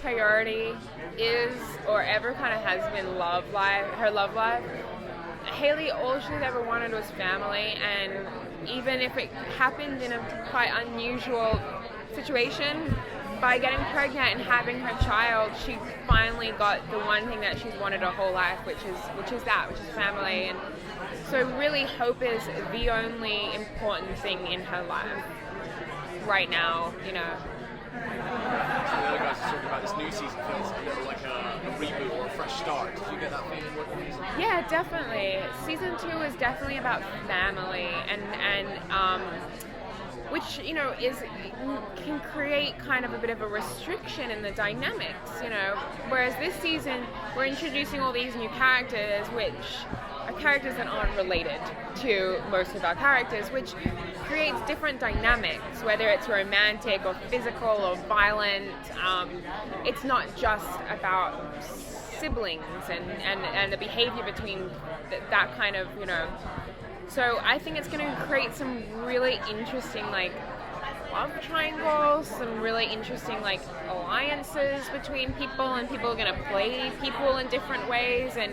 priority is, or ever kind of has been her love life. Haley, all she's ever wanted was family, and even if it happened in a quite unusual situation, by getting pregnant and having her child, she finally got the one thing that she's wanted her whole life, which is family. And so really hope is the only important thing in her life right now, So the other guys are talking about this new season feels a little like a reboot or a fresh start. Did you get that feeling working season? Yeah, definitely. Season 2 is definitely about family, and which can create kind of a bit of a restriction in the dynamics, Whereas this season we're introducing all these new characters, which are characters that aren't related to most of our characters, which creates different dynamics, whether it's romantic or physical or violent. It's not just about siblings and the behavior between that kind of, So I think it's going to create some really interesting, love triangles, some really interesting, alliances between people, and people are going to play people in different ways, and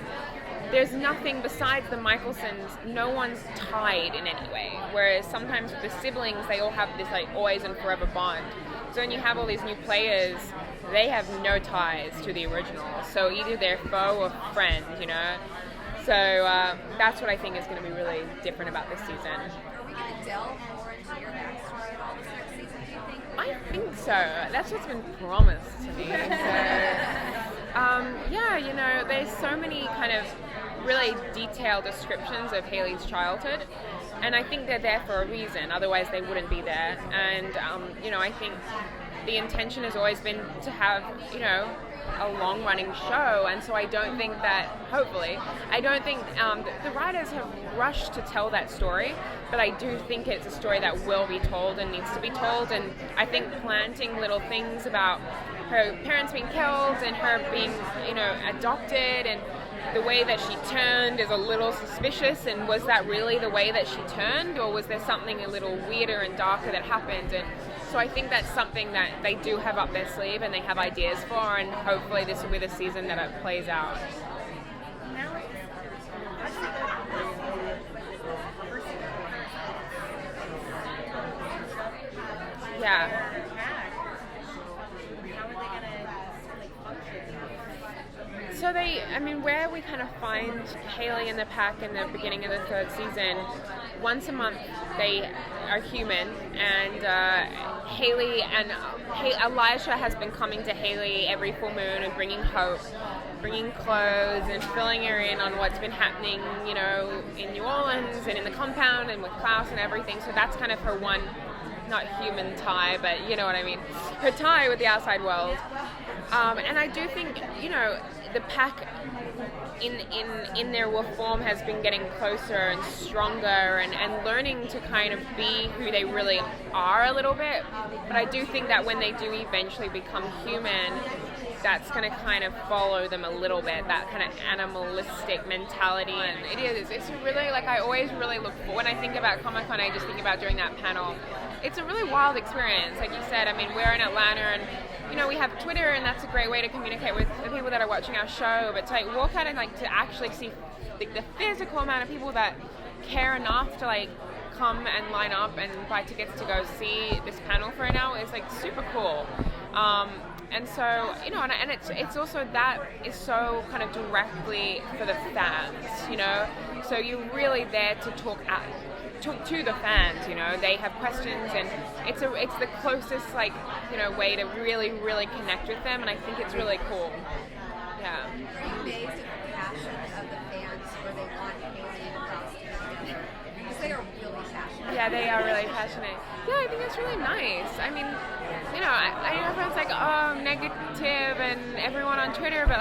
there's nothing besides the Michelsons, no one's tied in any way, whereas sometimes with the siblings, they all have this, always and forever bond. So when you have all these new players, they have no ties to the original, so either they're foe or friend, So that's what I think is going to be really different about this season. Are we going to delve more into your backstory at all this next season, do you think? I think so. That's what's been promised to me. So, there's so many kind of really detailed descriptions of Haley's childhood, and I think they're there for a reason. Otherwise, they wouldn't be there. And I think the intention has always been to have, a long-running show, and so I don't think that, hopefully, the writers have rushed to tell that story, but I do think it's a story that will be told and needs to be told, and I think planting little things about her parents being killed and her being, adopted, and the way that she turned is a little suspicious, and was that really the way that she turned, or was there something a little weirder and darker that happened? And so I think that's something that they do have up their sleeve and they have ideas for, and hopefully this will be the season that it plays out. Yeah. So where we kind of find Haley and the pack in the beginning of the third season, once a month they are human, and Haley and Elijah has been coming to Haley every full moon and bringing hope, bringing clothes, and filling her in on what's been happening, in New Orleans and in the compound and with Klaus and everything. So that's kind of her one, not human tie, but you know what I mean, her tie with the outside world. And I do think, the pack in their wolf form has been getting closer and stronger and learning to kind of be who they really are a little bit. But I do think that when they do eventually become human, that's going to kind of follow them a little bit, that kind of animalistic mentality. And it's really, I always really look for, when I think about Comic-Con, I just think about doing that panel. It's a really wild experience, like you said. We're in Atlanta, and we have Twitter, and that's a great way to communicate with the people that are watching our show, but to walk out and to actually see the physical amount of people that care enough to come and line up and buy tickets to go see this panel for an hour is super cool. And so, and it's also, that is so kind of directly for the fans, so you're really there to talk to the fans, they have questions, and it's the closest way to really, really connect with them, and I think it's really cool. Yeah. Are you amazed at the passion of the fans where they want Haley in costume? Because they are really passionate. Yeah, they are really passionate. Yeah, I think it's really nice. I know everyone's negative and everyone on Twitter, but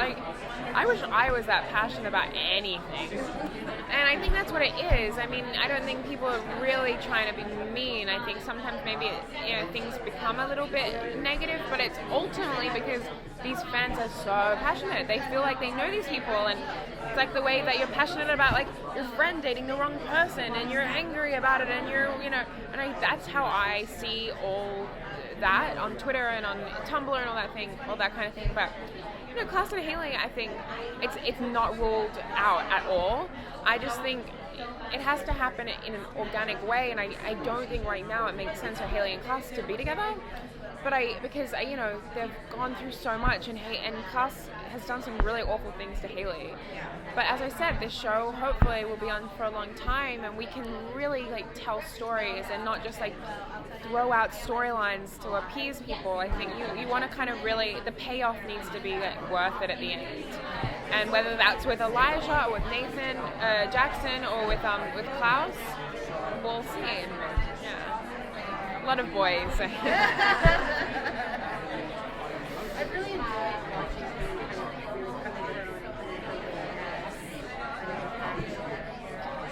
I wish I was that passionate about anything. And I think that's what it is. I don't think people are really trying to be mean. I think sometimes maybe things become a little bit negative, but it's ultimately because these fans are so passionate. They feel like they know these people, and it's like the way that you're passionate about your friend dating the wrong person, and you're angry about it, and you're that's how I see all that on Twitter and on Tumblr and all that kind of thing. But Klaus and Haley, I think it's not ruled out at all. I just think it has to happen in an organic way, and I don't think right now it makes sense for Haley and Klaus to be together. But because they've gone through so much, and Klaus has done some really awful things to Haley. But as I said, this show hopefully will be on for a long time, and we can really tell stories and not just throw out storylines to appease people. I think you want to kind of really, the payoff needs to be worth it at the end. And whether that's with Elijah or with Nathan Jackson or with Klaus, we'll see. Yeah. A lot of boys. I really enjoyed watching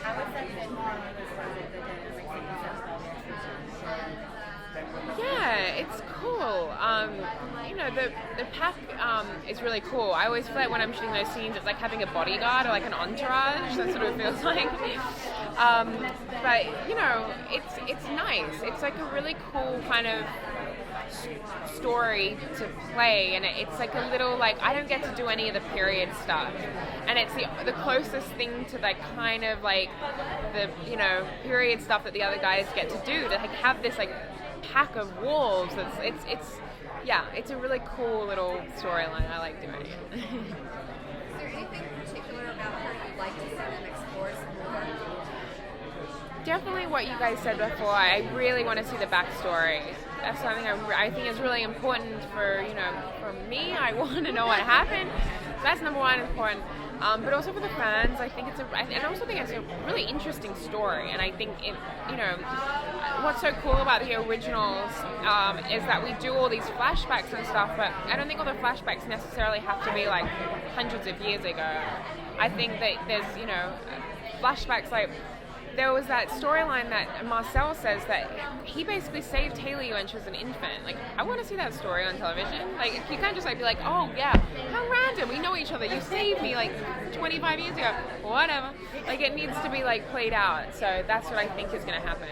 how has that been from the dynamics? Yeah, it's cool. The pack is really cool. I always feel like when I'm shooting those scenes, it's like having a bodyguard or like an entourage. That's what it feels like. But it's nice. It's like a really cool kind of story to play, and it's like a little I don't get to do any of the period stuff, and it's the closest thing to kind of the period stuff that the other guys get to do, to have this pack of wolves. It's a really cool little storyline. I like doing it. Is there anything particular about her you'd like to see them explore some more? Definitely what you guys said before. I really want to see the backstory. That's something I think is really important for me. I want to know what happened. So that's number one important. But also for the fans, I also think it's a really interesting story. And I think what's so cool about the originals is that we do all these flashbacks and stuff, but I don't think all the flashbacks necessarily have to be hundreds of years ago. I think that there's flashbacks there was that storyline that Marcel says that he basically saved Haley when she was an infant. I want to see that story on television. You can't just be oh yeah, how random, we know each other, you saved me 25 years ago, whatever. It needs to be played out. So that's what I think is going to happen.